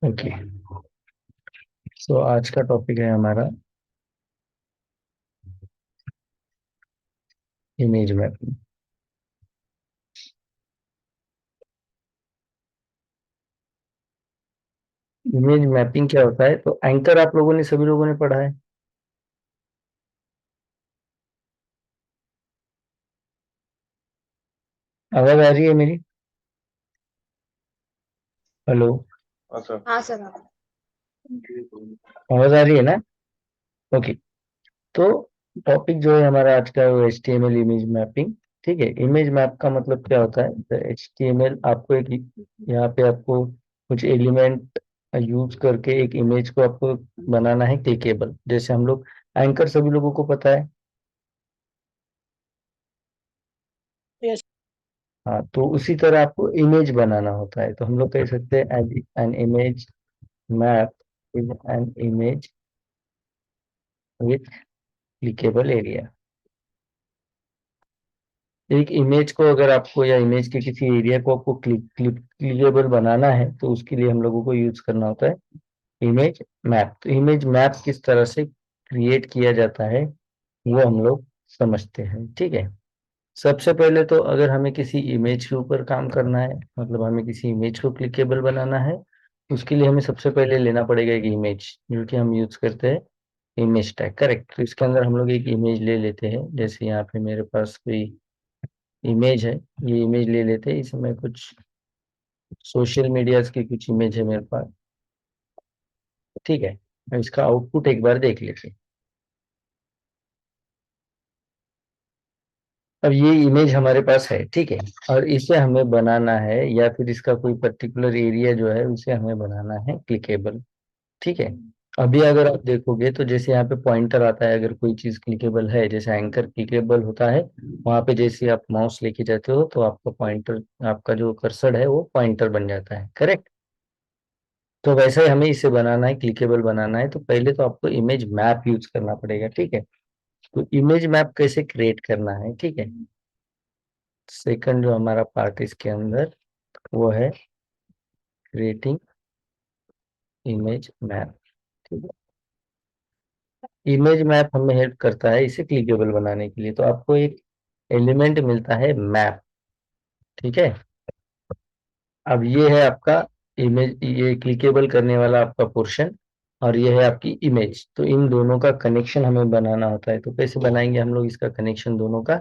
Okay. सो आज का topic है हमारा इमेज मैपिंग। इमेज मैपिंग क्या होता है? तो एंकर आप लोगों ने, सभी लोगों ने पढ़ा है। आवाज आ रही है मेरी? हेलो? हाँ सर। हाँ सर हाँ। आवाज आ रही है ना? ओके। तो टॉपिक जो है हमारा आज का, वो HTML इमेज मैपिंग। ठीक है। इमेज मैप का मतलब क्या होता है? HTML आपको एक, यहाँ पे आपको कुछ एलिमेंट यूज करके एक इमेज को आपको बनाना है क्लिकेबल। जैसे हम लोग एंकर सभी लोगों को पता है। यस। हाँ, तो उसी तरह आपको इमेज बनाना होता है। तो हम लोग कह सकते हैं an image map is an image with clickable area. एक इमेज को अगर आपको, या इमेज के किसी एरिया को आपको क्लिकेबल बनाना है, तो उसके लिए हम लोगों को यूज करना होता है इमेज मैप। तो इमेज मैप किस तरह से क्रिएट किया जाता है वो हम लोग समझते हैं। ठीक है। सबसे पहले तो अगर हमें किसी इमेज के ऊपर काम करना है, मतलब हमें किसी इमेज को क्लिकेबल बनाना है, उसके लिए हमें सबसे पहले लेना पड़ेगा एक इमेज, जो कि हम यूज करते हैं इमेज टैग। करेक्ट। तो इसके अंदर हम लोग एक इमेज ले लेते हैं। जैसे यहाँ पे मेरे पास कोई इमेज है, ये इमेज ले लेते हैं। इसमें कुछ सोशल मीडिया की कुछ इमेज है मेरे पास। ठीक है। अब इसका आउटपुट एक बार देख लेते हैं। अब ये इमेज हमारे पास है, ठीक है। और इसे हमें बनाना है, या फिर इसका कोई पर्टिकुलर एरिया जो है उसे हमें बनाना है क्लिकेबल। ठीक है। अभी अगर आप देखोगे तो जैसे यहाँ पे पॉइंटर आता है, अगर कोई चीज क्लिकेबल है, जैसे एंकर क्लिकेबल होता है, वहां पे जैसे आप माउस लेके जाते हो तो आपका पॉइंटर, आपका जो कर्सर है वो पॉइंटर बन जाता है। करेक्ट। तो वैसे ही हमें इसे बनाना है, क्लिकेबल बनाना है, तो पहले तो आपको इमेज मैप यूज करना पड़ेगा। ठीक है। तो इमेज मैप कैसे क्रिएट करना है? ठीक है। सेकंड जो हमारा पार्ट इसके अंदर, वो है क्रिएटिंग इमेज मैप। ठीक है। इमेज मैप हमें हेल्प करता है इसे क्लिकेबल बनाने के लिए। तो आपको एक एलिमेंट मिलता है मैप। ठीक है। अब ये है आपका इमेज, ये क्लिकेबल करने वाला आपका पोर्शन, और ये है आपकी इमेज। तो इन दोनों का कनेक्शन हमें बनाना होता है। तो कैसे बनाएंगे हम लोग इसका कनेक्शन दोनों का?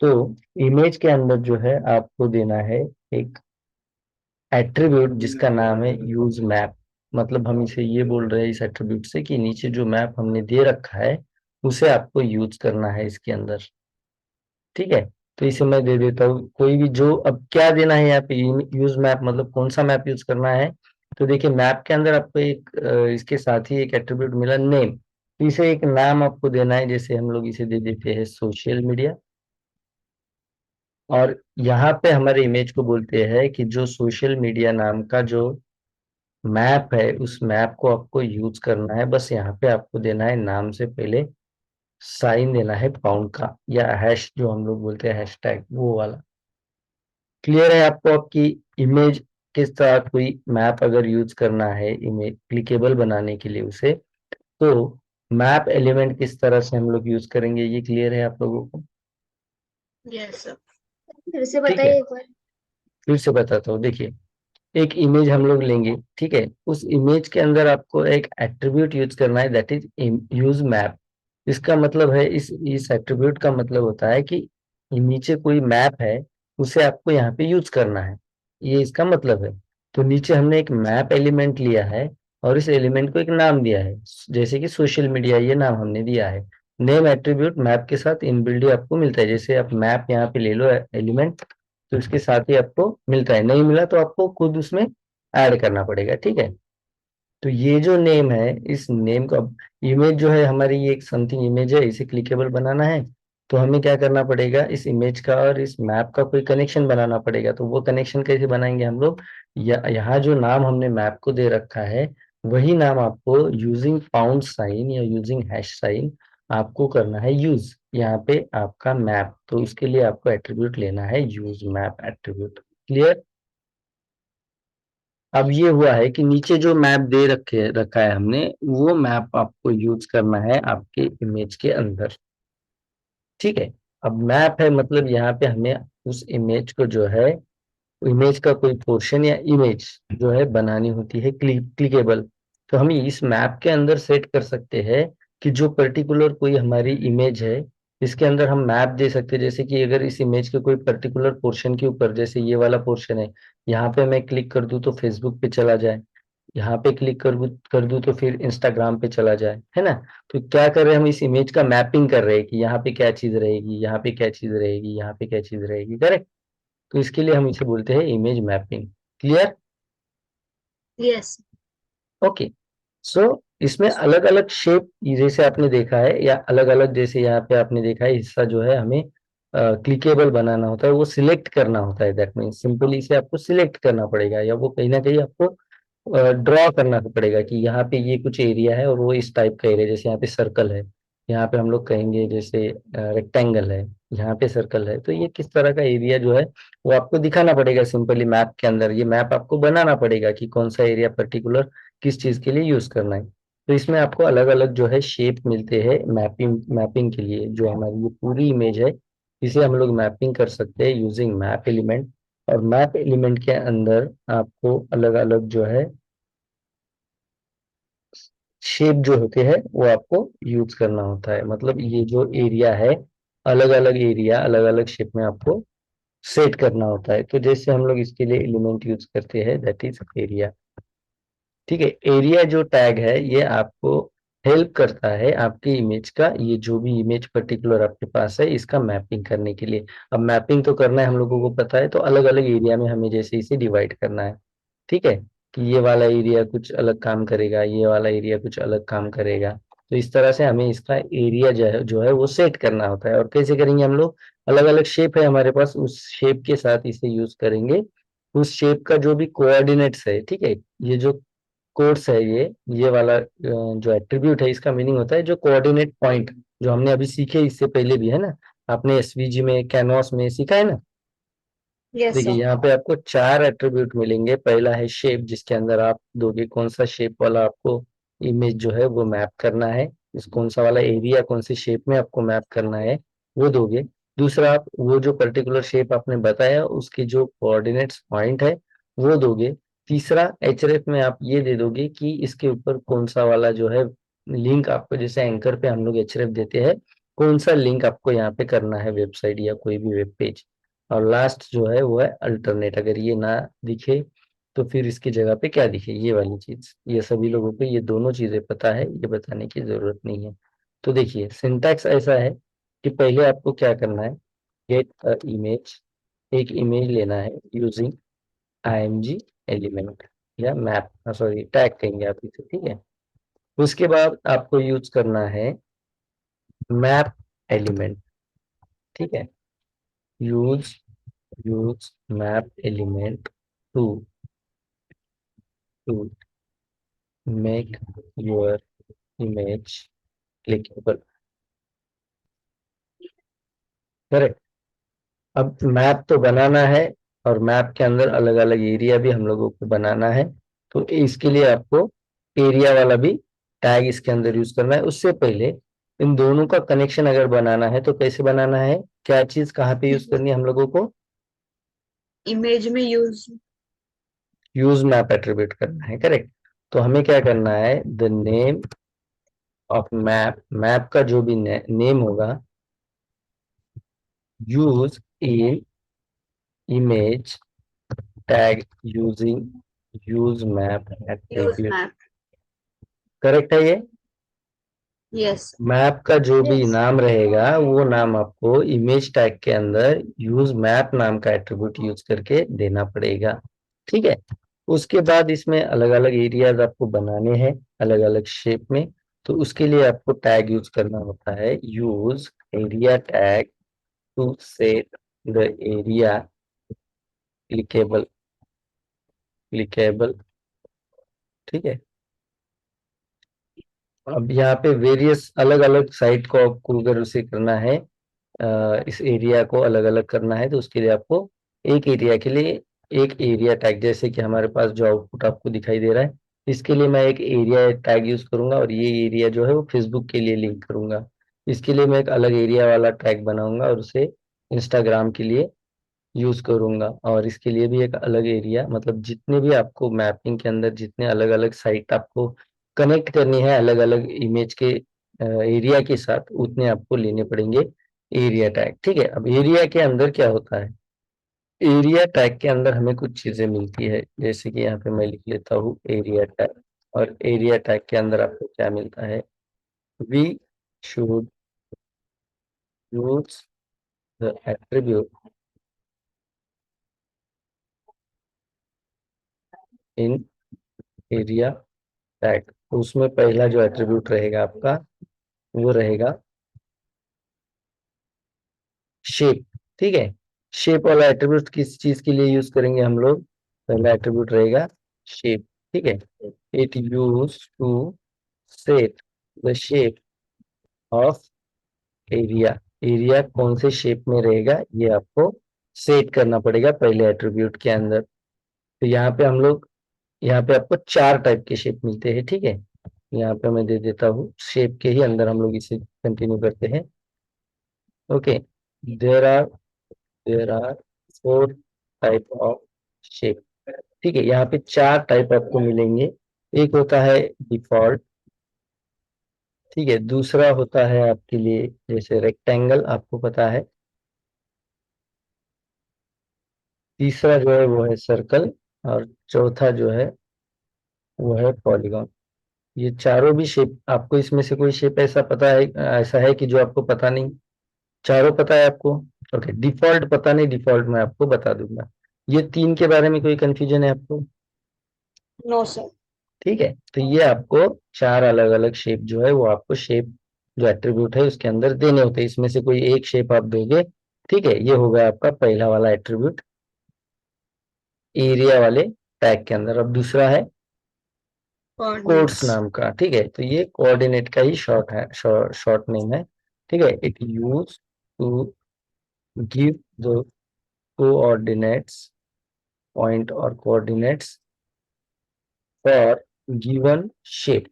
तो इमेज के अंदर जो है आपको देना है एक एट्रीब्यूट जिसका नाम है यूज मैप। मतलब हम इसे ये बोल रहे हैं इस एट्रीब्यूट से कि नीचे जो मैप हमने दे रखा है उसे आपको यूज करना है इसके अंदर। ठीक है। तो इसे मैं दे देता हूँ कोई भी, जो अब क्या देना है यहाँ पे, यूज मैप मतलब कौन सा मैप यूज करना है। तो देखिए मैप के अंदर आपको एक इसके साथ ही एक एट्रीब्यूट मिला नेम। तो इसे एक नाम आपको देना है। जैसे हम लोग इसे दे देते हैं सोशल मीडिया। और यहाँ पे हमारे इमेज को बोलते हैं कि जो सोशल मीडिया नाम का जो मैप है, उस मैप को आपको यूज करना है। बस यहाँ पे आपको देना है नाम से पहले साइन देना है पाउंड का, या हैश जो हम लोग बोलते हैं हैशटैग, वो वाला। क्लियर है आपको? आपकी इमेज किस तरह कोई मैप अगर यूज करना है इमेज क्लिकेबल बनाने के लिए उसे, तो मैप एलिमेंट किस तरह से हम लोग यूज करेंगे, ये क्लियर है आप लोगों को? Yes sir. फिर से ठीक है। बताइए एक बार। फिर से बताता हूँ। देखिए, एक इमेज हम लोग लेंगे, ठीक है। उस इमेज के अंदर आपको एक एट्रीब्यूट यूज करना है, दैट इज यूज मैप। इसका मतलब है, इस एट्रीब्यूट का मतलब होता है कि नीचे कोई मैप है, उसे आपको यहाँ पे यूज करना है, ये इसका मतलब है। तो नीचे हमने एक मैप एलिमेंट लिया है, और इस एलिमेंट को एक नाम दिया है, जैसे कि सोशल मीडिया, ये नाम हमने दिया है। नेम एट्रीब्यूट मैप के साथ इनबिल्ड ही आपको मिलता है। जैसे आप मैप यहाँ पे ले लो एलिमेंट, तो इसके साथ ही आपको मिलता है। नहीं मिला तो आपको खुद उसमें ऐड करना पड़ेगा। ठीक है। तो ये जो नेम है, इस नेम को, अब इमेज जो है हमारी, ये एक समथिंग इमेज है, इसे क्लिकेबल बनाना है। तो हमें क्या करना पड़ेगा, इस इमेज का और इस मैप का कोई कनेक्शन बनाना पड़ेगा। तो वो कनेक्शन कैसे बनाएंगे हम लोग? यहाँ जो नाम हमने मैप को दे रखा है, वही नाम आपको यूजिंग पाउंड साइन या यूजिंग हैश साइन आपको करना है यूज यहाँ पे आपका मैप। तो उसके लिए आपको एट्रीब्यूट लेना है यूज मैप एट्रीब्यूट। क्लियर? अब ये हुआ है कि नीचे जो मैप दे रखा है हमने, वो मैप आपको यूज करना है आपके इमेज के अंदर। ठीक है। अब मैप है मतलब यहाँ पे हमें उस इमेज को जो है, इमेज का कोई पोर्शन या इमेज जो है बनानी होती है क्लिकेबल। तो हम इस मैप के अंदर सेट कर सकते हैं कि जो पर्टिकुलर कोई हमारी इमेज है, इसके अंदर हम मैप दे सकते हैं। जैसे कि अगर इस इमेज के कोई पर्टिकुलर पोर्शन के ऊपर, जैसे ये वाला पोर्शन है, यहाँ पे मैं क्लिक कर दूं तो फेसबुक पे चला जाए, यहाँ पे क्लिक कर दूं तो फिर इंस्टाग्राम पे चला जाए, है ना। तो क्या कर रहे हैं, हम इस इमेज का मैपिंग कर रहे हैं कि यहाँ पे क्या चीज रहेगी, यहाँ पे क्या चीज रहेगी, यहाँ पे क्या चीज रहेगी, करेक्ट। तो इसके लिए हम इसे बोलते हैं image mapping. Clear? Yes. Okay. So इसमें अलग अलग शेप जैसे आपने देखा है, या अलग अलग जैसे यहाँ पे आपने देखा है, हिस्सा जो है हमें क्लिकेबल बनाना होता है, वो सिलेक्ट करना होता है। दैट मीन्स सिंपली इसे आपको सिलेक्ट करना पड़ेगा, या वो कहीं ना कहीं आपको ड्रॉ करना पड़ेगा कि यहाँ पे ये कुछ एरिया है और वो इस टाइप का एरिया। जैसे यहाँ पे सर्कल है, यहाँ पे हम लोग कहेंगे जैसे रेक्टेंगल है, यहाँ पे सर्कल है, तो ये किस तरह का एरिया जो है वो आपको दिखाना पड़ेगा सिंपली मैप के अंदर। ये मैप आपको बनाना पड़ेगा कि कौन सा एरिया पर्टिकुलर किस चीज के लिए यूज करना है। तो इसमें आपको अलग अलग जो है शेप मिलते हैं मैपिंग मैपिंग के लिए। जो हमारी ये पूरी इमेज है, इसे हम लोग मैपिंग कर सकते हैं यूजिंग मैप एलिमेंट। और मैप एलिमेंट के अंदर आपको अलग अलग जो है शेप जो होते हैं वो आपको यूज करना होता है। मतलब ये जो एरिया है, अलग अलग एरिया अलग अलग शेप में आपको सेट करना होता है। तो जैसे हम लोग इसके लिए एलिमेंट यूज करते हैं, दैट इज एरिया। ठीक है। एरिया जो टैग है ये आपको हेल्प करता है आपकी इमेज का, ये जो भी इमेज पर्टिकुलर आपके पास है, इसका मैपिंग करने के लिए। अब मैपिंग तो करना है हम लोगों को पता है, तो अलग अलग एरिया में हमें जैसे इसे डिवाइड करना है। ठीक है। कि ये वाला एरिया कुछ अलग काम करेगा, ये वाला एरिया कुछ अलग काम करेगा। तो इस तरह से हमें इसका एरिया जो है वो सेट करना होता है। और कैसे करेंगे हम लोग, अलग अलग शेप है हमारे पास, उस शेप के साथ इसे यूज करेंगे। उस शेप का जो भी कोऑर्डिनेट्स है, ठीक है, ये जो कोर्स है, ये वाला जो एट्रीब्यूट है, इसका मीनिंग होता है जो कोऑर्डिनेट पॉइंट, जो हमने अभी सीखे इससे पहले भी, है ना। आपने एसवीजी में, कैनवास में सीखा है ना। यस देखिए सर। यहाँ पे आपको चार एट्रीब्यूट मिलेंगे। पहला है शेप, जिसके अंदर आप दोगे कौन सा शेप वाला आपको इमेज जो है वो मैप करना है, इस कौन सा वाला एरिया कौन सी शेप में आपको मैप करना है वो दोगे। दूसरा, आप वो जो पर्टिकुलर शेप आपने बताया उसकी जो कोऑर्डिनेट्स पॉइंट है वो दोगे। तीसरा, एचरेफ में आप ये दे दोगे कि इसके ऊपर कौन सा वाला जो है लिंक आपको, जैसे एंकर पे हम लोग एचरेफ देते हैं, कौन सा लिंक आपको यहाँ पे करना है, वेबसाइट या कोई भी वेब पेज। और लास्ट जो है वो है अल्टरनेट। अगर ये ना दिखे तो फिर इसकी जगह पे क्या दिखे, ये वाली चीज। ये सभी लोगों को ये दोनों चीजें पता है, ये बताने की जरूरत नहीं है। तो देखिए सिंटैक्स ऐसा है कि पहले आपको क्या करना है, गेट अ इमेज, एक इमेज लेना है यूजिंग img एलिमेंट, या मैप, सॉरी टैग कहेंगे आप इसे, ठीक है। उसके बाद आपको यूज करना है मैप एलिमेंट। ठीक है। Use use map element to to make your image clickable। Correct. अब मैप तो बनाना है, और मैप के अंदर अलग अलग एरिया भी हम लोगों को बनाना है। तो इसके लिए आपको एरिया वाला भी टैग इसके अंदर यूज करना है। उससे पहले इन दोनों का कनेक्शन अगर बनाना है तो कैसे बनाना है, क्या चीज कहाँ पे यूज करनी है हम लोगों को, इमेज में यूज। यूज मैप एट्रीब्यूट करना है, करेक्ट। तो हमें क्या करना है, the name of map, map का जो भी नेम होगा, use in image tag using use map use attribute। Map. Correct है ये। यस। मैप का जो भी यस। नाम रहेगा वो नाम आपको इमेज टैग के अंदर यूज मैप नाम का एट्रीब्यूट यूज करके देना पड़ेगा। ठीक है। उसके बाद इसमें अलग अलग एरियाज आपको बनाने हैं अलग अलग शेप में। तो उसके लिए आपको टैग यूज करना होता है, use area tag to set the area clickable. Clickable. ठीक है। अब यहाँ पे वेरियस अलग अलग साइट को आपको अगर उसे करना है, इस एरिया को अलग अलग करना है, तो उसके लिए आपको एक एरिया के लिए एक एरिया टैग, जैसे कि हमारे पास जो आउटपुट आपको दिखाई दे रहा है, इसके लिए मैं एक एरिया टैग यूज करूंगा, और ये एरिया जो है वो फेसबुक के लिए लिंक करूंगा। इसके लिए मैं एक अलग एरिया वाला टैग बनाऊंगा और उसे इंस्टाग्राम के लिए यूज करूंगा। और इसके लिए भी एक अलग एरिया, मतलब जितने भी आपको मैपिंग के अंदर जितने अलग अलग साइट आपको कनेक्ट करनी है अलग अलग इमेज के एरिया के साथ, उतने आपको लेने पड़ेंगे एरिया टैग। ठीक है, अब एरिया के अंदर क्या होता है, एरिया टैग के अंदर हमें कुछ चीजें मिलती है, जैसे कि यहाँ पे मैं लिख लेता हूँ एरिया टैग। और एरिया टैग के अंदर आपको क्या मिलता है, we should use the attribute in area tag. तो उसमें पहला जो एट्रीब्यूट रहेगा आपका, वो रहेगा शेप। ठीक है, शेप वाला एट्रीब्यूट किस चीज के लिए यूज करेंगे हम लोग, पहला एट्रीब्यूट रहेगा शेप। ठीक है, it use to set the shape of area. Area कौन से शेप में रहेगा ये आपको सेट करना पड़ेगा पहले एट्रीब्यूट के अंदर। तो यहाँ पे हम लोग, यहाँ पे आपको चार टाइप के शेप मिलते हैं। ठीक है, यहाँ पे मैं दे देता हूँ, शेप के ही अंदर हम लोग इसे कंटिन्यू करते हैं। Okay, there are there are four type of shape. ठीक है, यहाँ पे चार टाइप आपको मिलेंगे। एक होता है डिफॉल्ट, ठीक है, दूसरा होता है आपके लिए जैसे रेक्टेंगल, आपको पता है। तीसरा जो है वो है सर्कल, और चौथा जो है वो है पॉलीगॉन। ये चारों भी शेप, आपको इसमें से कोई शेप ऐसा पता है, ऐसा है कि जो आपको पता नहीं, चारों पता है आपको? ओके, डिफॉल्ट पता नहीं, डिफॉल्ट मैं आपको बता दूंगा। ये तीन के बारे में कोई कंफ्यूजन है आपको? No sir. ठीक है, तो ये आपको चार अलग अलग शेप जो है वो आपको शेप जो एट्रीब्यूट है उसके अंदर देने होते हैं, इसमें से कोई एक शेप आप दोगे। ठीक है, ये होगा आपका पहला वाला एट्रीब्यूट एरिया वाले टैग के अंदर। अब दूसरा है कोड्स कोऑर्डिनेट्स। नाम का। ठीक है, तो ये कोऑर्डिनेट का ही शॉर्ट है, शॉर्ट नेम है। ठीक है, it use to give the coordinates, point और कोऑर्डिनेट्स फॉर गिवन शेप।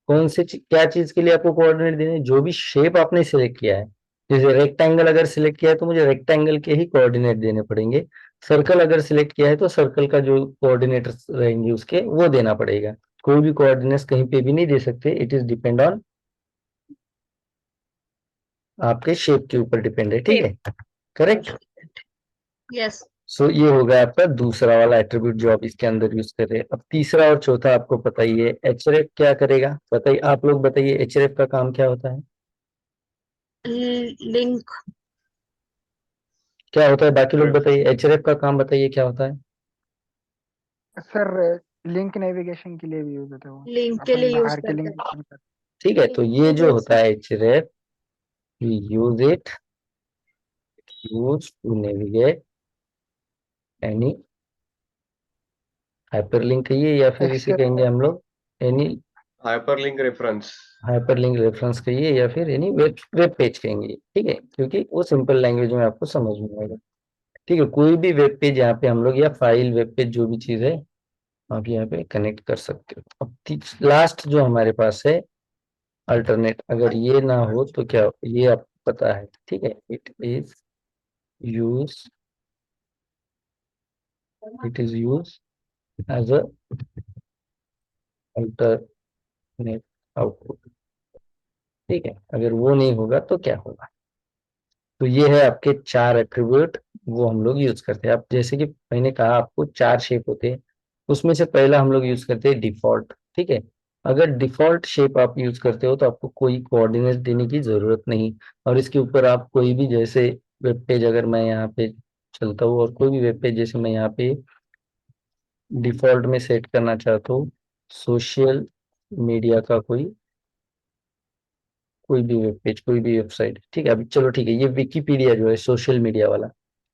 कौन से क्या चीज के लिए आपको कोऑर्डिनेट देने हैं? जो भी शेप आपने सिलेक्ट किया है, जैसे रेक्टेंगल अगर सिलेक्ट किया है तो मुझे रेक्टेंगल के ही कोऑर्डिनेट देने पड़ेंगे। सर्कल अगर सिलेक्ट किया है तो सर्कल का जो कोऑर्डिनेट रहेंगे उसके वो देना पड़ेगा। कोई भी कोऑर्डिनेट्स कहीं पे भी नहीं दे सकते, इट इज डिपेंड ऑन आपके शेप के ऊपर डिपेंड है। ठीक शेप। है, करेक्ट। यस। सो ये होगा आपका दूसरा वाला एट्रीब्यूट जो आप इसके अंदर यूज कर रहे हैं। अब तीसरा और चौथा आपको पता ही है, एचरेफ क्या करेगा, बताइए आप लोग, बताइए एचरेफ का काम क्या होता है? लिंक। क्या होता है, बाकी लोग बताइए, एचरेफ का काम बताइए क्या होता है? सर लिंक नेविगेशन के लिए भी यूज होता है वो। लिंक के अपन लिए यूज बाहर के करते लिंक हैं। ओपन कर। ठीक है, तो ये जो होता जैसे है href, we use it use to navigate any hyperlink, कहिए या फिर इसे एक्सचेंज। कहेंगे हम लोग any hyperlink reference. Hyperlink reference कहिए, या फिर एनी वेब वेब पेज कहेंगे। ठीक है, क्योंकि वो सिंपल लैंग्वेज में आपको समझ में आएगा। ठीक है, कोई भी वेब पेज यहाँ पे हम लोग, या फाइल वेब पेज जो भी चीज है आप यहाँ पे कनेक्ट कर सकते हो। अब लास्ट जो हमारे पास है अल्टरनेट, अगर ये ना हो तो क्या ये आपको पता है। ठीक है, use it is use as a alternate output. ठीक है, अगर वो नहीं होगा तो क्या होगा? तो ये है आपके चार एट्रीब्यूट, वो हम लोग यूज करते हैं। अब जैसे कि मैंने कहा आपको चार शेप होते हैं, उसमें से पहला हम लोग यूज करते हैं डिफॉल्ट। ठीक है, अगर डिफॉल्ट शेप आप यूज करते हो तो आपको कोई कोऑर्डिनेट देने की जरूरत नहीं, और इसके ऊपर आप कोई भी, जैसे वेब पेज अगर मैं यहाँ पे चलता हूँ, और कोई भी वेब पेज जैसे मैं यहाँ पे डिफॉल्ट में सेट करना चाहता हूँ, सोशल मीडिया का कोई भी वेब पेज, कोई भी वेबसाइट। ठीक है, अभी चलो ठीक है, ये विकिपीडिया जो है सोशल मीडिया वाला,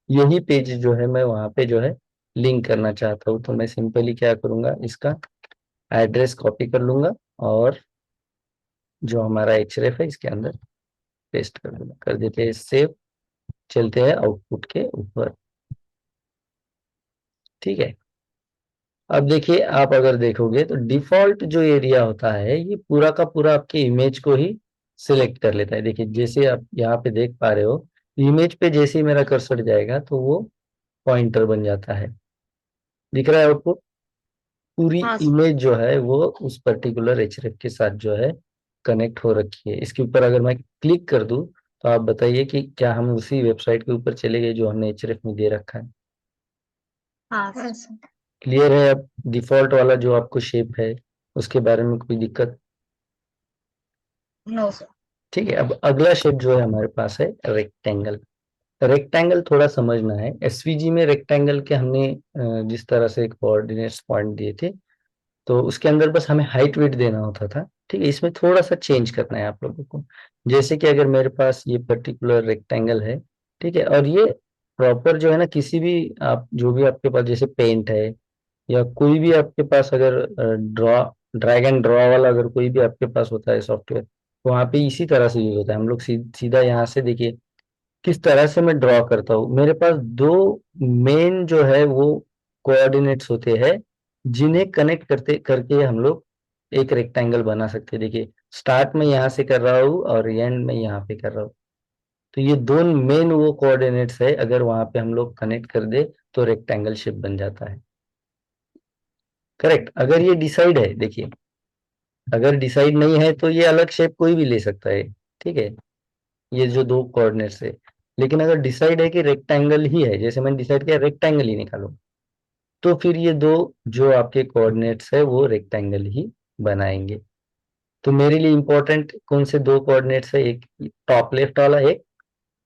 यही पेज जो है मैं वहां पे जो है लिंक करना चाहता हूँ, तो मैं सिंपली क्या करूंगा, इसका एड्रेस कॉपी कर लूंगा और जो हमारा एचरेफ है इसके अंदर पेस्ट कर दूंगा, कर देते हैं सेव। चलते हैं आउटपुट के ऊपर। ठीक है। अब देखिए, आप अगर देखोगे तो डिफॉल्ट जो एरिया होता है ये पूरा का पूरा आपके इमेज को ही सिलेक्ट कर लेता है। देखिए जैसे आप यहाँ पे देख पा रहे हो, इमेज पे जैसे ही मेरा कर्सर जाएगा तो वो पॉइंटर बन जाता है। दिख रहा है आपको? पूरी हाँ सर। इमेज जो है वो उस पर्टिकुलर एचरेफ के साथ जो है कनेक्ट हो रखी है। इसके ऊपर अगर मैं क्लिक कर दूं तो आप बताइए कि क्या हम उसी वेबसाइट के ऊपर चले गए जो हमने एचरेफ में दे रखा है। हाँ सर। क्लियर है? अब डिफॉल्ट वाला जो आपको शेप है उसके बारे में कोई दिक्कत? No sir. ठीक है। अब अगला शेप जो है हमारे पास है रेक्टेंगल। रेक्टेंगल थोड़ा समझना है। एसवीजी में रेक्टेंगल के हमने जिस तरह से कोऑर्डिनेट्स पॉइंट दिए थे तो उसके अंदर बस हमें हाइट वेट देना होता था। ठीक है, इसमें थोड़ा सा चेंज करना है आप लोगों को। जैसे कि अगर मेरे पास ये पर्टिकुलर रेक्टेंगल है, ठीक है, और ये प्रॉपर जो है ना, किसी भी आप जो भी आपके पास जैसे पेंट है या कोई भी आपके पास अगर ड्रॉ ड्रैग एंड ड्रॉ वाला अगर कोई भी आपके पास होता है सॉफ्टवेयर, तो वहाँ पे इसी तरह से यूज होता है। हम लोग सीधा यहाँ से देखिए किस तरह से मैं ड्रॉ करता हूँ। मेरे पास दो मेन जो है वो कोऑर्डिनेट्स होते हैं जिन्हें कनेक्ट करते करके हम लोग एक रेक्टेंगल बना सकते हैं। देखिए स्टार्ट में यहाँ से कर रहा हूँ और एंड में यहाँ पे कर रहा हूँ, तो ये दो मेन वो कोऑर्डिनेट्स है। अगर वहां पे हम लोग कनेक्ट कर दे तो रेक्टेंगल शेप बन जाता है। करेक्ट। अगर ये डिसाइड है, देखिए अगर डिसाइड नहीं है तो ये अलग शेप कोई भी ले सकता है। ठीक है, ये जो दो कोऑर्डिनेट्स है। लेकिन अगर डिसाइड है कि रेक्टेंगल ही है, जैसे मैंने डिसाइड किया रेक्टेंगल ही निकालो, तो फिर ये दो जो आपके कोऑर्डिनेट्स है वो रेक्टेंगल ही बनाएंगे। तो मेरे लिए इंपॉर्टेंट कौन से दो कोऑर्डिनेट्स है? एक टॉप लेफ्ट वाला, एक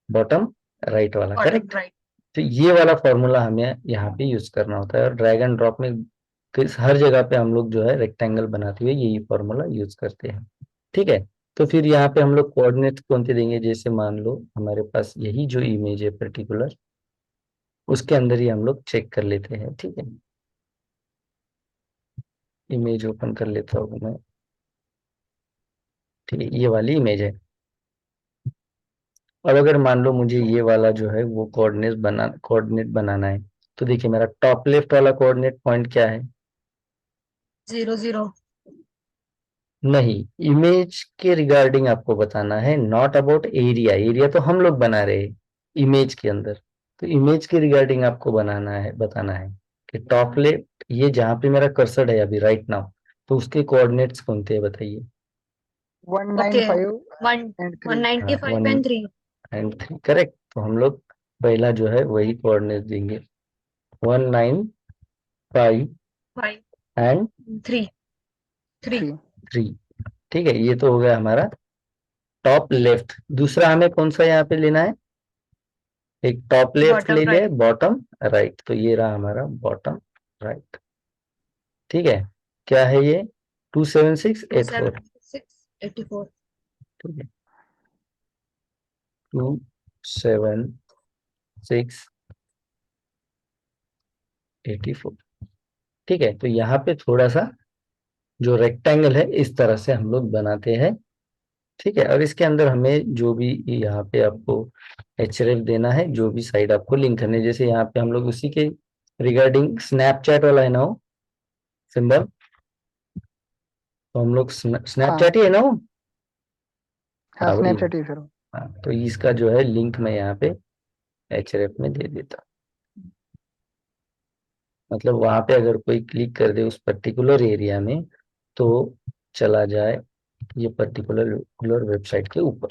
बॉटम राइट वाला। Bottom correct. राइट। तो ये वाला फॉर्मूला हमें यहाँ पे यूज करना होता है, और ड्रैग एंड ड्रॉप में हर जगह पे हम लोग जो है रेक्टेंगल बनाते हुए यही फॉर्मूला यूज करते हैं। ठीक है। तो फिर यहाँ पे हम लोग कोऑर्डिनेट्स कौन से देंगे? जैसे मान लो हमारे पास यही जो इमेज है पर्टिकुलर, उसके अंदर ही हम लोग चेक कर लेते हैं। ठीक है, इमेज ओपन कर लेता हूँ मैं। ठीक है, ये वाली इमेज है। अब अगर मान लो मुझे ये वाला जो है वो कोऑर्डिनेट बनाना है, तो देखिए मेरा टॉप लेफ्ट वाला कोऑर्डिनेट पॉइंट क्या है? 0 0। नहीं, इमेज के रिगार्डिंग आपको बताना है, नॉट अबाउट एरिया। एरिया तो हम लोग बना रहे हैं इमेज के अंदर। तो इमेज के रिगार्डिंग आपको बताना है कि टॉप लेफ्ट, ये जहां पे मेरा कर्सर है अभी राइट नाउ, तो उसके कोऑर्डिनेट्स कौन थे बताइए? 195 वन and वन 3. नाइन्टी हाँ, फाइव 1 एंड 3। एंड 3। करेक्ट। तो हम लोग पहला जो है वही कोऑर्डिनेट देंगे, 195 5 एंड 3 3। 3. 3। ठीक है, ये तो हो गया हमारा टॉप लेफ्ट। दूसरा हमें कौन सा यहाँ पे लेना है? एक टॉप लेफ्ट ले बॉटम लिया, राइट। Bottom right. तो ये रहा हमारा बॉटम राइट। ठीक है, क्या है ये? 27684। 276 84। ठीक है, 27684। ठीक है, तो यहाँ पे थोड़ा सा जो रेक्टेंगल है इस तरह से हम लोग बनाते हैं। ठीक है, और इसके अंदर हमें जो भी यहाँ पे आपको एचरेफ देना है, जो भी साइड आपको लिंक करने, जैसे यहाँ पे हम लोग उसी के रिगार्डिंग स्नैपचैट वाला है ना वो सिंबल, तो हम लोग हाँ स्नैपचैट ही है ना वो। हाँ, हाँ वही। स्नैपचैट ही सर. हाँ, तो इसका जो है लिंक मैं यहाँ पे एचरेफ में दे देता हूँ। मतलब वहां पे अगर कोई क्लिक कर दे उस पर्टिकुलर एरिया में तो चला जाए ये पर्टिकुलर वेबसाइट के ऊपर।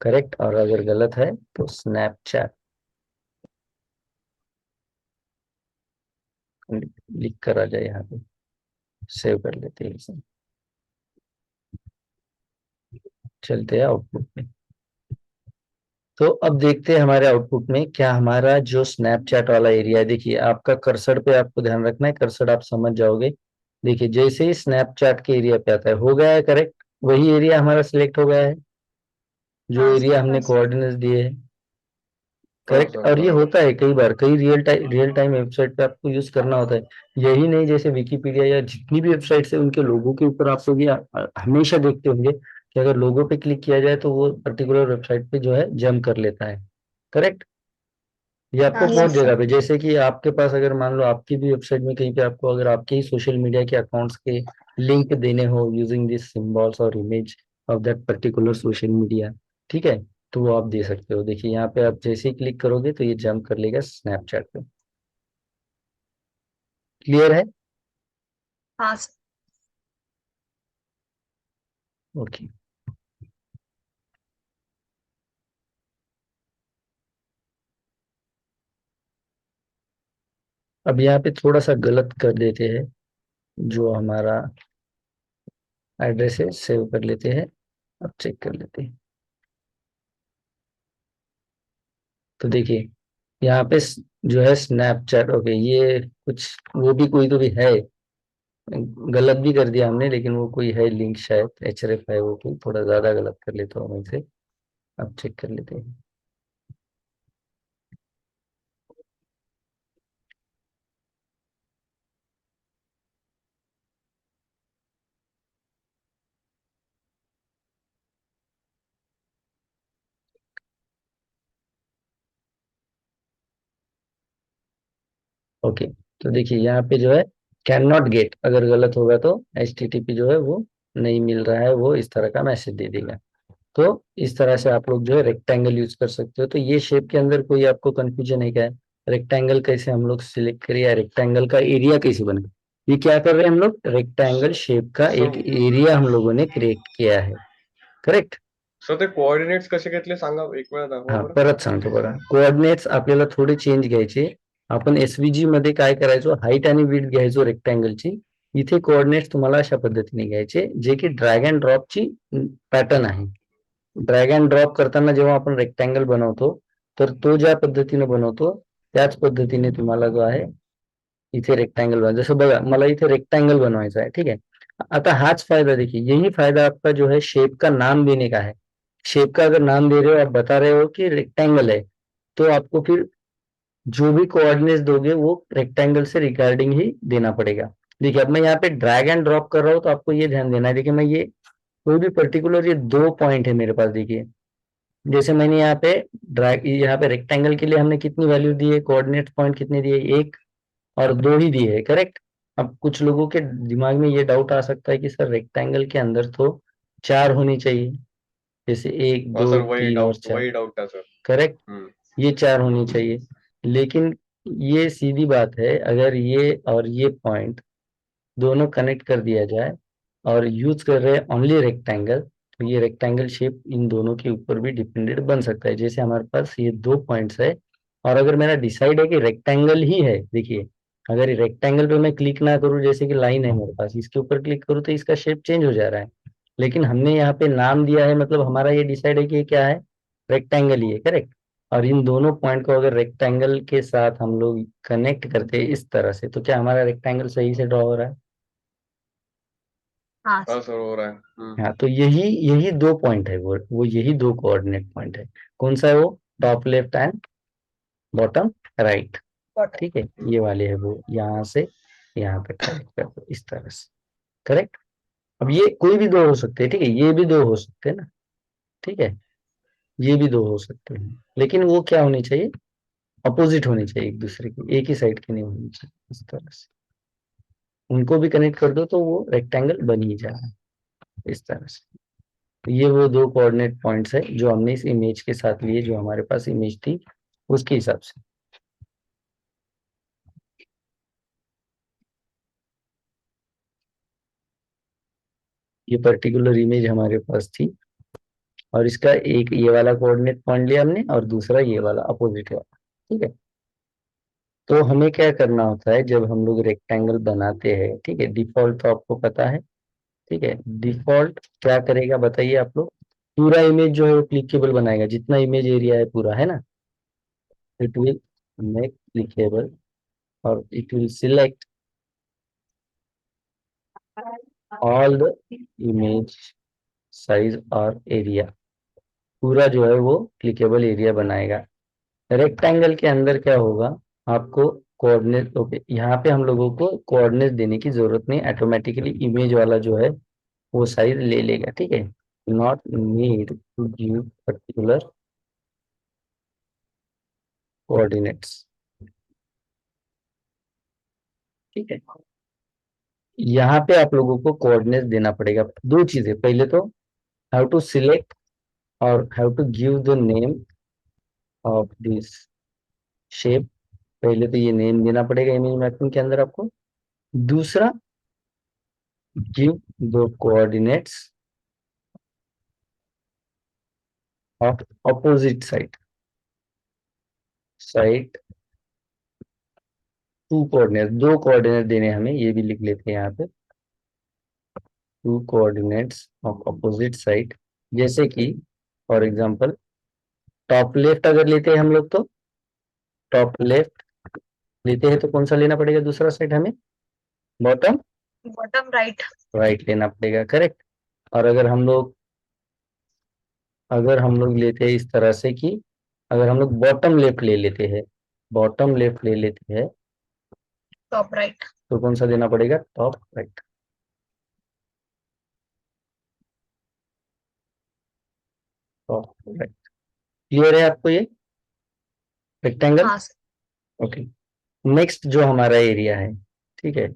करेक्ट। और अगर गलत है तो स्नैपचैट लिख कर आ जाए यहाँ पे। सेव कर लेते हैं इसे। चलते हैं आउटपुट में। तो अब देखते हैं हमारे आउटपुट में क्या हमारा जो स्नैपचैट वाला एरिया है। देखिए आपका कर्सर पे आपको ध्यान रखना है, कर्सर आप समझ जाओगे। देखिए जैसे ही स्नैपचैट के एरिया पे आता है, हो गया है करेक्ट, वही एरिया हमारा सिलेक्ट हो गया है जो हाँ एरिया सर। हमने कोऑर्डिनेट्स दिए हैं। हाँ करेक्ट। सर और ये बराबर होता है कई बार, कई रियल टाइम वेबसाइट पे आपको यूज करना होता है। यही नहीं, जैसे विकिपीडिया या जितनी भी वेबसाइट्स है उनके लोगों के ऊपर आप लोग ये हमेशा देखते होंगे कि अगर लोगो पे क्लिक किया जाए तो वो पर्टिकुलर वेबसाइट पे जो है जम कर लेता है। करेक्ट। ये आपको हाँ बहुत सर। जगह पे, जैसे कि आपके पास अगर मान लो आपकी भी वेबसाइट में कहीं पे आपको अगर आपके ही सोशल मीडिया के अकाउंट्स के लिंक देने हो यूजिंग दिस सिंबल्स और image of that particular social media, ठीक है, तो वो आप दे सकते हो। देखिए यहाँ पे आप जैसे ही क्लिक करोगे तो ये जंप कर लेगा स्नैपचैट पे। क्लियर है? हाँ सर। ओके। अब यहाँ पे थोड़ा सा गलत कर देते हैं, जो हमारा एड्रेस है सेव कर लेते हैं, अब चेक कर लेते हैं। तो देखिए यहाँ पे जो है स्नैपचैट, ओके, ये कुछ वो भी कोई तो भी है, गलत भी कर दिया हमने, लेकिन वो कोई है लिंक शायद एचआरएफ है, वो कोई थोड़ा ज्यादा गलत कर लेता हूँ मैं इसे। अब चेक कर लेते हैं। ओके, तो देखिए यहाँ पे जो है कैन नॉट गेट, अगर गलत होगा तो HTTP जो है वो नहीं मिल रहा है, वो इस तरह का मैसेज दे देगा। तो इस तरह से आप लोग जो है रेक्टेंगल यूज कर सकते हो। तो ये शेप के अंदर कोई आपको कंफ्यूजन है क्या? रेक्टेंगल कैसे हम लोग सिलेक्ट करें, या रेक्टेंगल का एरिया कैसे बने? ये क्या कर रहे हैं हम लोग, रेक्टेंगल शेप का एक सर एरिया हम लोगों ने क्रिएट किया है, करेक्ट? सर ते कोऑर्डिनेट्स कसे घेतले सांगा, एक वेळा दाखवा हा, बरं. परत सांगतो बघा, कोऑर्डिनेट्स आपल्याला थोडे चेंज घ्यायचे. आपण एसव्हीजी मध्ये काय करायचो, हाईट आणि विड्थ घ्यायचो रेक्टँगलची. इथे कोऑर्डिनेट्स तुम्हाला अशा पद्धतीने घ्यायचे, जे की ड्रॅग अँड ड्रॉपची पॅटर्न आहे. ड्रॅग अँड ड्रॉप करताना जेव्हा आपण रेक्टँगल बनवतो, तर तो ज्या पद्धतीने बनवतो त्याच पद्धतीने तुम्हाला जो आहे इथे रेक्टेंगल बना. जैसे बघा मला इथे रेक्टेंगल बनवायचा है, ठीक है. आता हाच फायदा, देखिए यही फायदा आपका जो है शेप का नाम देने का है. शेप का अगर नाम दे रहे हो, आप बता रहे हो कि रेक्टेंगल है, तो आपको फिर जो भी कोऑर्डिनेट्स दोगे वो रेक्टेंगल से रिगार्डिंग ही देना पड़ेगा. देखिए अब मैं यहाँ पे ड्रैग एंड ड्रॉप कर रहा हूँ, तो आपको ये ध्यान देना है. देखिए मैं ये कोई भी पर्टिकुलर, ये 2 पॉइंट है मेरे पास, देखिए जैसे मैंने यहाँ पे ड्रैग, यहाँ पे रेक्टेंगल के लिए हमने कितनी वैल्यू दी है, कोऑर्डिनेट पॉइंट कितने दिए, 1 और 2 ही दिए है, करेक्ट? अब कुछ लोगों के दिमाग में ये डाउट आ सकता है कि सर रेक्टेंगल के अंदर तो 4 होनी चाहिए, जैसे एक हाँ दो सर, तीन और 4, वही डाउट था सर. करेक्ट? हम्म. ये 4 होनी चाहिए, लेकिन ये सीधी बात है, अगर ये और ये पॉइंट दोनों कनेक्ट कर दिया जाए और यूज कर रहे हैं ओनली रेक्टेंगल, तो ये रेक्टेंगल शेप इन दोनों के ऊपर भी डिपेंडेंट बन सकता है. जैसे हमारे पास ये 2 पॉइंट्स है, और अगर मेरा डिसाइड है कि रेक्टेंगल ही है, देखिए अगर ये रेक्टेंगल पे मैं क्लिक ना करूं, जैसे कि लाइन है मेरे पास, इसके ऊपर क्लिक करूं तो इसका शेप चेंज हो जा रहा है. लेकिन हमने यहाँ पे नाम दिया है, मतलब हमारा ये डिसाइड है कि ये क्या है, रेक्टेंगल ही है, करेक्ट? और इन दोनों पॉइंट को अगर रेक्टेंगल के साथ हम लोग कनेक्ट करते हैं इस तरह से, तो क्या हमारा रेक्टेंगल सही से ड्रॉ हो रहा है? हाँ हाँ सर। सर, हो रहा है. हाँ, तो यही यही 2 पॉइंट है, वो यही 2 कोऑर्डिनेट पॉइंट है. कौन सा है वो? Top left and bottom right, bottom. ठीक है, ये वाले है वो, यहाँ से यहाँ पे कनेक्ट कर दो इस तरह से, करेक्ट? अब ये कोई भी 2 हो सकते हैं, ठीक है, ये भी 2 हो सकते हैं ना, ठीक है, ये भी 2 हो सकते हैं, लेकिन वो क्या होनी चाहिए, अपोजिट होनी चाहिए एक दूसरे की, एक ही साइड की नहीं होनी चाहिए. इस तरह से उनको भी कनेक्ट कर दो तो वो रेक्टेंगल बन ही जाए इस तरह से. तो ये वो 2 कोऑर्डिनेट पॉइंट्स है जो हमने इस इमेज के साथ लिए, जो हमारे पास इमेज थी उसके हिसाब से. ये पर्टिकुलर इमेज हमारे पास थी, और इसका एक ये वाला कोऑर्डिनेट पॉइंट लिया हमने, और दूसरा ये वाला अपोजिट वाला, ठीक है. तो हमें क्या करना होता है जब हम लोग रेक्टेंगल बनाते हैं, ठीक है, डिफॉल्ट तो आपको पता है, ठीक है. डिफॉल्ट क्या करेगा बताइए आप लोग, पूरा इमेज जो है वो क्लिकेबल बनाएगा, जितना इमेज एरिया है पूरा, है ना. इट विल मेक क्लिकेबल, और it will select all the image size और एरिया, पूरा जो है वो क्लिकेबल एरिया बनाएगा. रेक्टेंगल के अंदर क्या होगा, आपको कोऑर्डिनेट, ओके, यहाँ पे हम लोगों को कोऑर्डिनेट देने की जरूरत नहीं, ऑटोमेटिकली इमेज वाला जो है वो साइज ले लेगा, ठीक है. Not need to give particular coordinates, ठीक है। यहाँ पे आप लोगों को कोऑर्डिनेट देना पड़ेगा। दो चीजें, पहले तो हैव टू सिलेक्ट और have to give the name of this shape. पहले तो ये नेम देना पड़ेगा इमेज मैपिंग के अंदर आपको। दूसरा, give the coordinates of opposite side, side two coordinate, दो कोऑर्डिनेट देने हमें, ये भी लिख लेते हैं यहाँ पे, two coordinates of opposite side. जैसे कि फॉर एग्जांपल टॉप लेफ्ट अगर लेते हैं हम लोग, तो टॉप लेफ्ट लेते हैं तो कौन सा लेना पड़ेगा दूसरा साइड हमें? Bottom bottom right. राइट लेना पड़ेगा, करेक्ट। और अगर हम लोग लेते हैं इस तरह से कि अगर हम लोग बॉटम लेफ्ट ले लेते हैं, बॉटम लेफ्ट ले लेते हैं, टॉप राइट। तो कौन सा देना पड़ेगा? Top right. Top right. Clear है आपको ये रेक्टेंगल? हाँ सर। ओके। नेक्स्ट जो हमारा एरिया है, ठीक है।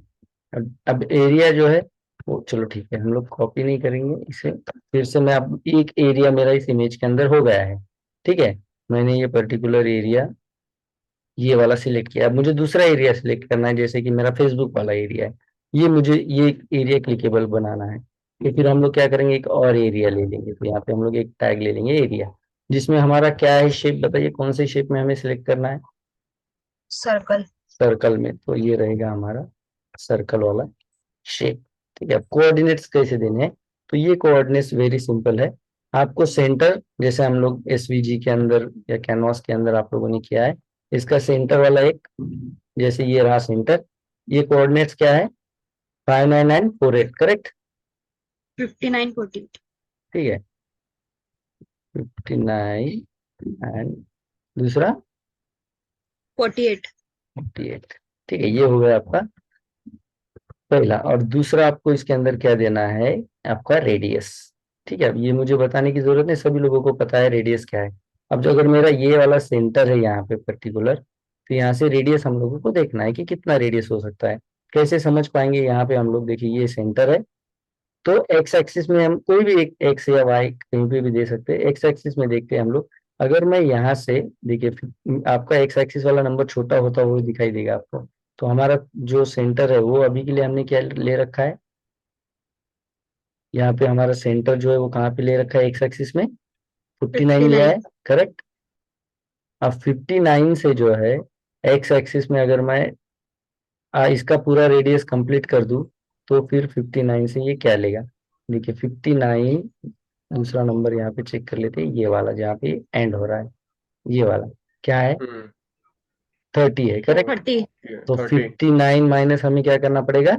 अब एरिया जो है वो चलो ठीक है, हम लोग कॉपी नहीं करेंगे इसे। फिर से मैं, अब एक एरिया मेरा इस इमेज के अंदर हो गया है, ठीक है। मैंने ये पर्टिकुलर एरिया ये वाला सिलेक्ट किया। अब मुझे दूसरा एरिया सिलेक्ट करना है, जैसे कि मेरा फेसबुक वाला एरिया है। ये एरिया क्लिकेबल बनाना है। तो फिर हम लोग क्या करेंगे, एक और एरिया ले लेंगे। तो यहाँ पे हम लोग एक टैग ले लेंगे एरिया, जिसमें हमारा क्या है शेप, बताइए कौन से शेप में हमें सिलेक्ट करना है? सर्कल। सर्कल में, तो ये रहेगा हमारा सर्कल वाला शेप, ठीक है। कोऑर्डिनेट्स कैसे देने हैं? तो ये कोऑर्डिनेट्स वेरी सिंपल है। आपको सेंटर, जैसे हम लोग एसवीजी के अंदर या कैनवास के अंदर आप लोगों ने किया है, इसका सेंटर वाला एक, जैसे ये रहा सेंटर, ये कोऑर्डिनेट्स क्या है? 59948, करेक्ट। 59 40। ठीक है, 59 एंड दूसरा 48। 48, ठीक है। ये हो गया आपका पहला। और दूसरा आपको इसके अंदर क्या देना है? आपका रेडियस, ठीक है। अब ये मुझे बताने की जरूरत नहीं, सभी लोगों को पता है रेडियस क्या है। अब जो अगर मेरा ये वाला सेंटर है यहाँ पे पर्टिकुलर, तो यहाँ से रेडियस हम लोगों को देखना है कि कितना रेडियस हो सकता है। कैसे समझ पाएंगे? यहाँ पे हम लोग देखिए, ये सेंटर है, तो एक्स एक्सिस में हम कोई भी एक एक्स या वाई कहीं पे भी दे सकते हैं। एक्स एक्सिस में देखते हैं हम लोग, अगर मैं यहाँ से देखिए, आपका एक्स एक्सिस वाला नंबर छोटा होता हुआ दिखाई देगा आपको। तो हमारा जो सेंटर है वो अभी के लिए हमने क्या ले रखा है? यहाँ पे हमारा सेंटर जो है वो कहाँ पे ले रखा है? एक्स एक्सिस में 59 लिया 59। है, करेक्ट। अब 59 से जो है एक्स एक्सिस में अगर मैं इसका पूरा रेडियस कंप्लीट कर दूं, तो फिर 59 से ये क्या लेगा? देखिए 59, दूसरा नंबर यहाँ पे चेक कर लेते हैं, ये वाला जहाँ पे एंड हो रहा है, ये वाला क्या है? 30 है, करेक्ट। 30। तो 30। 59 माइनस हमें क्या करना पड़ेगा?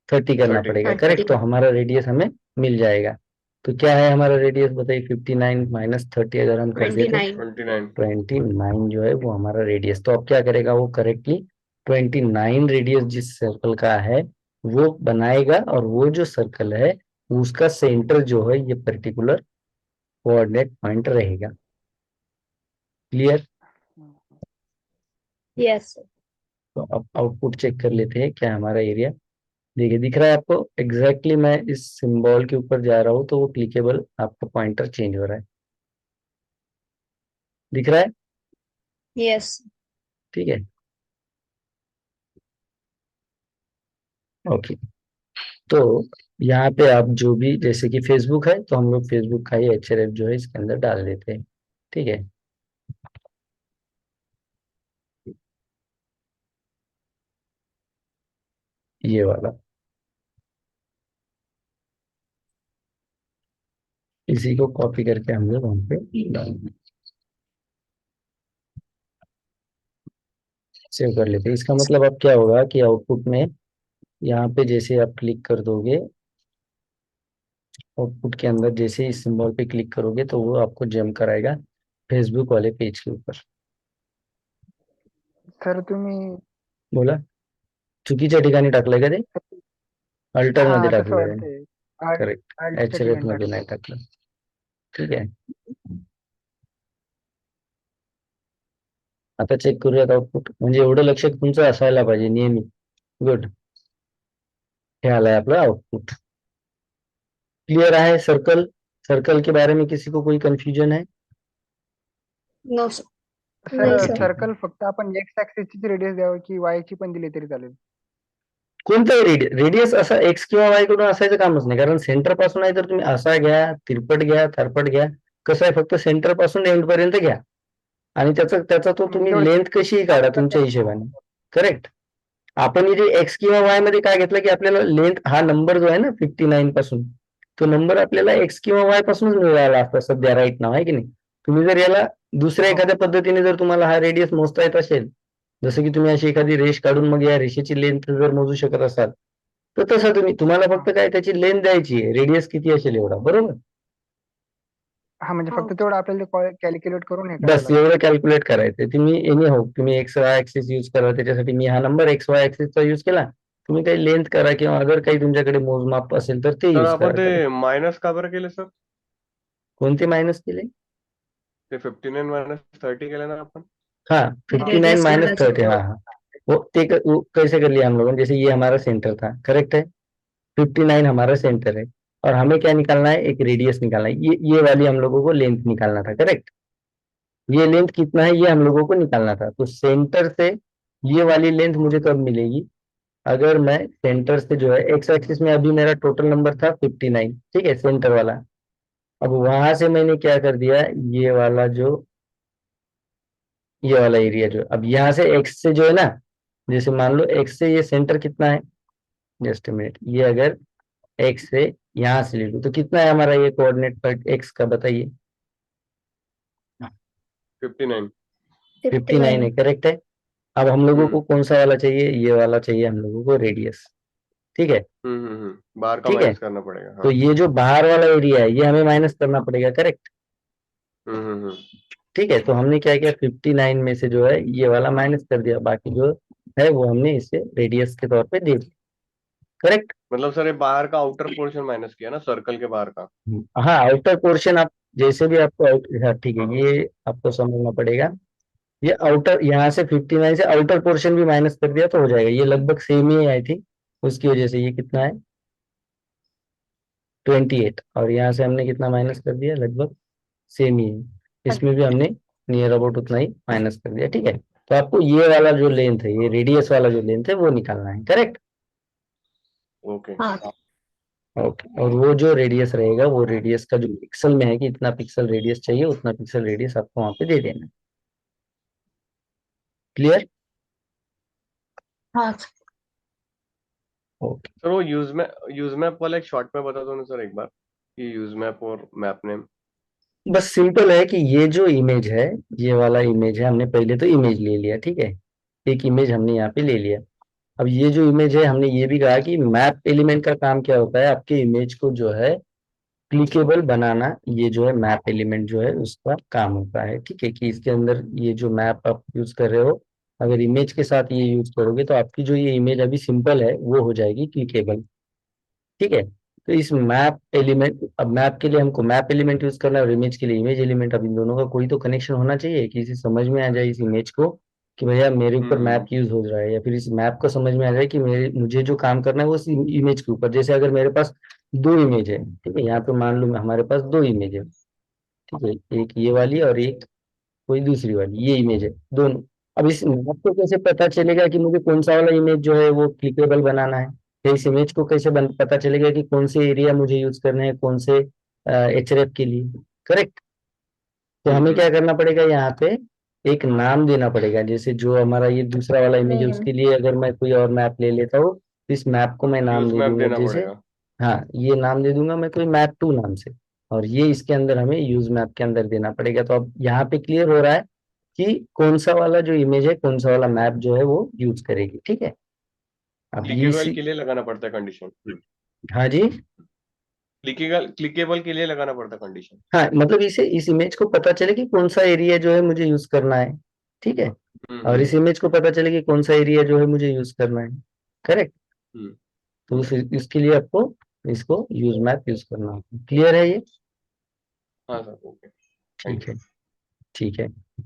30 करना 30। पड़ेगा, 30। करेक्ट। तो हमारा रेडियस हमें मिल जाएगा। तो क्या है हमारा रेडियस बताइए? 59 माइनस 30 अगर हम कर देते, 29। 29। 29 जो है वो हमारा रेडियस। तो अब क्या करेगा वो? करेक्टली 29 रेडियस जिस सर्कल का है वो बनाएगा, और वो जो सर्कल है उसका सेंटर जो है ये पर्टिकुलर कोऑर्डिनेट पॉइंट रहेगा। क्लियर? यस। तो अब आउटपुट चेक कर लेते हैं क्या हमारा एरिया। देखिए दिख रहा है आपको एग्जैक्टली, मैं इस सिंबल के ऊपर जा रहा हूँ तो वो क्लिकेबल आपका पॉइंटर चेंज हो रहा है, दिख रहा है? यस। ठीक है, ओके। तो यहाँ पे आप जो भी, जैसे कि फेसबुक है तो हम लोग फेसबुक का ही एचआरएफ जो है इसके अंदर डाल देते हैं, ठीक है। ये वाला, इसी को कॉपी करके हम लोग वहाँ पे डाल देंगे, सेव कर लेते हैं। इसका मतलब अब क्या होगा कि आउटपुट में यहाँ पे जैसे आप क्लिक कर दोगे, आउटपुट के अंदर जैसे इस सिंबल पे क्लिक करोगे तो वो आपको जंप कराएगा फेसबुक वाले पेज के ऊपर। सर तुम्ही बोला चुकीच्या ठिकाणी टाकलंय का ते? अल्टर मध्ये हा तसं टाकलंय, वाटतंय. करेक्ट, आर्टच्या एचआरएफ ठिकाणी मध्ये टाकलं. नाही टाकलं, ठीक आहे। आता चेक करूयात आउटपुट. म्हणजे एवढं लक्ष तुमचं असायला पाहिजे नेहमी. गुड. हे आलंय आपलं आउटपुट. क्लियर है सर्कल? सर्कल के बारे में किसी को कोई कंफ्यूजन है? No sir. सर नाही सर. सर्कल फक्त आपण एक्स ऍक्सिसचीच रेडियस द्यावं की वाय ची पण दिली तरी चालेल? कोणताही रेडियस असा एक्स किंवा वाय कडून असायचं कामच नाही. कारण सेंटर पासून आहे तर तुम्ही असा घ्या, तिरपट घ्या, थारपट घ्या. कसं आहे, फक्त सेंटर पासून एंड पर्यंत घ्या आणि त्याचा तो तुम्ही तेवढं लेंथ कशीही काढा तुमच्या हिशोबाने. करेक्ट. आपण इथे एक्स किंवा वाय मध्ये काय घेतलं की आपल्याला लेंथ हा नंबर जो आहे ना 59 पासून, तो नंबर आपल्याला एक्स किंवा वाय पासूनच मिळाला असता सध्या राईट नाव, आहे की नाही. तुम्ही जर याला दुसऱ्या एखाद्या पद्धतीने जर तुम्हाला हा रेडियस मोजता येत असेल, जसं की तुम्ही अशी एखादी रेष काढून मग या रेषेची लेंथ जर मोजू शकत असाल, तर तसं तुम्हाला फक्त काय त्याची लेंथ द्यायची आहे, रेडियस किती असेल एवढा, बरोबर. हा म्हणजे हो. फक्त तेवढं आपल्याला कॅल्क्युलेट करून हे बस करायला एवढं कॅल्क्युलेट करायचंय. तुम्ही एनी हो, तुम्ही एक्स वाय ऍक्सिस यूज करा, त्याच्यासाठी मी हा नंबर एक्स वाय ऍक्सिसचा यूज केला. तुम्ही काही लेंथ करा किंवा अगर काही तुमच्याकडे मोजमाप असेल तर ते तर यूज आपण करा. ते मायनस का बरं केले सर? कोणते मायनस केले? ते 59 मायनस 30 केले ना आपण? हाँ 59 Radius माइनस निकाला 30. हाँ हाँ, वो कैसे कर लिया हम लोगों ने, जैसे ये हमारा सेंटर था, करेक्ट है. 59 हमारा सेंटर है और हमें क्या निकालना है, एक रेडियस निकालना है. ये वाली हम लोगों को लेंथ निकालना था, करेक्ट. ये लेंथ कितना है ये हम लोगों को निकालना था. तो सेंटर से ये वाली लेंथ मुझे कब मिलेगी, अगर मैं सेंटर से जो है एक्स एक्सिस में अभी मेरा टोटल नंबर था 59, ठीक है, सेंटर वाला. अब वहां से मैंने क्या कर दिया, ये वाला एरिया जो, अब यहाँ से एक्स से जो है ना, जैसे मान लो एक्स से ये सेंटर कितना है, जस्ट मिनट, ये अगर एक्स से यहाँ से ले लूँ तो कितना है हमारा ये कोऑर्डिनेट पर एक्स का, बताइए. 59. 59 है, करेक्ट है. अब हम लोगों को कौन सा वाला चाहिए, ये वाला चाहिए हम लोगों को, रेडियस. ठीक है. बाहर का ठीक है. माइनस करना पड़ेगा. तो हाँ. ये जो बाहर वाला एरिया है ये हमें माइनस करना पड़ेगा, करेक्ट. ठीक है. तो हमने क्या किया, 59 में से जो है ये वाला माइनस कर दिया, बाकी जो है वो हमने इसे रेडियस के तौर पे दे दिया, करेक्ट. मतलब सर ये बाहर का आउटर पोर्शन माइनस किया ना, सर्कल के बाहर का. हाँ, आउटर पोर्शन आप जैसे भी आपको हाँ, ठीक है, ये आपको समझना पड़ेगा. ये आउटर यहाँ से 59 से आउटर पोर्शन भी माइनस कर दिया तो हो जाएगा. ये लगभग सेम ही आई थी, उसकी वजह से ये कितना है 28, और यहाँ से हमने कितना माइनस कर दिया, लगभग सेम ही है. इसमें भी हमने नियर अबाउट उतना ही माइनस कर दिया, ठीक है. तो आपको ये वाला जो लेंथ है, ये रेडियस वाला जो लेंथ है वो निकालना है, करेक्ट. ओके. हाँ. ओके. और वो जो रेडियस रहेगा, वो रेडियस का जो पिक्सल में है कि इतना पिक्सल रेडियस चाहिए, उतना पिक्सल रेडियस आपको वहां पे दे देना. क्लियर? हाँ. ओके. सर वो यूज मैप वाला एक शॉर्ट में बता दो ना सर एक बार, कि यूज मैप और मैप नेम. बस सिंपल है कि ये जो इमेज है, ये वाला इमेज है, हमने पहले तो इमेज ले लिया, ठीक है. एक इमेज हमने यहाँ पे ले लिया. अब ये जो इमेज है, हमने ये भी कहा कि मैप एलिमेंट का काम क्या होता है, आपके इमेज को जो है क्लिकेबल बनाना. ये जो है मैप एलिमेंट जो है उसका काम होता है, ठीक है. कि इसके अंदर ये जो मैप आप यूज कर रहे हो, अगर इमेज के साथ ये यूज करोगे तो आपकी जो ये इमेज अभी सिंपल है वो हो जाएगी क्लिकेबल, ठीक है. तो इस मैप एलिमेंट, अब मैप के लिए हमको मैप एलिमेंट यूज करना है और इमेज के लिए इमेज एलिमेंट. अब इन दोनों का कोई तो कनेक्शन होना चाहिए कि इसे समझ में आ जाए इस इमेज को कि भैया मेरे ऊपर मैप यूज हो रहा है, या फिर इस मैप को समझ में आ जाए कि मुझे जो काम करना है वो इस इमेज के ऊपर. जैसे अगर मेरे पास दो इमेज है, ठीक है, यहाँ पे मान लो हमारे पास दो इमेज है, ठीक है, एक ये वाली और एक कोई दूसरी वाली, ये इमेज है दोनों. अब इस मैप को कैसे पता चलेगा कि मुझे कौन सा वाला इमेज जो है वो क्लिकेबल बनाना है, या इस इमेज को कैसे पता चलेगा कि कौन से एरिया मुझे यूज करने हैं, कौन से एचरेफ के लिए, करेक्ट. तो हमें क्या करना पड़ेगा, यहाँ पे एक नाम देना पड़ेगा. जैसे जो हमारा ये दूसरा वाला इमेज है उसके लिए अगर मैं कोई और मैप ले लेता हूँ तो इस मैप को मैं नाम यूज दे मैप दूंगा, देना जैसे पड़ेगा. हाँ, ये नाम दे दूंगा मैं कोई मैप 2 नाम से, और ये इसके अंदर हमें यूज मैप के अंदर देना पड़ेगा. तो अब यहाँ पे क्लियर हो रहा है कि कौन सा वाला जो इमेज है, कौन सा वाला मैप जो है वो यूज करेगी, ठीक है. अब ये क्लिकेबल के लिए लगाना पड़ता है कंडीशन. हाँ जी, क्लिकेबल के लिए लगाना पड़ता है कंडीशन. हाँ, मतलब इस इमेज को पता चले कि कौन सा एरिया जो है मुझे यूज करना है, ठीक है. और इस इमेज को पता चले कि कौन सा एरिया जो है मुझे यूज करना है, करेक्ट. तो इसके लिए आपको इसको यूज मैप यूज करना होगा. क्लियर है ये? हाँ सर. ओके. ठीक है, ठीक है.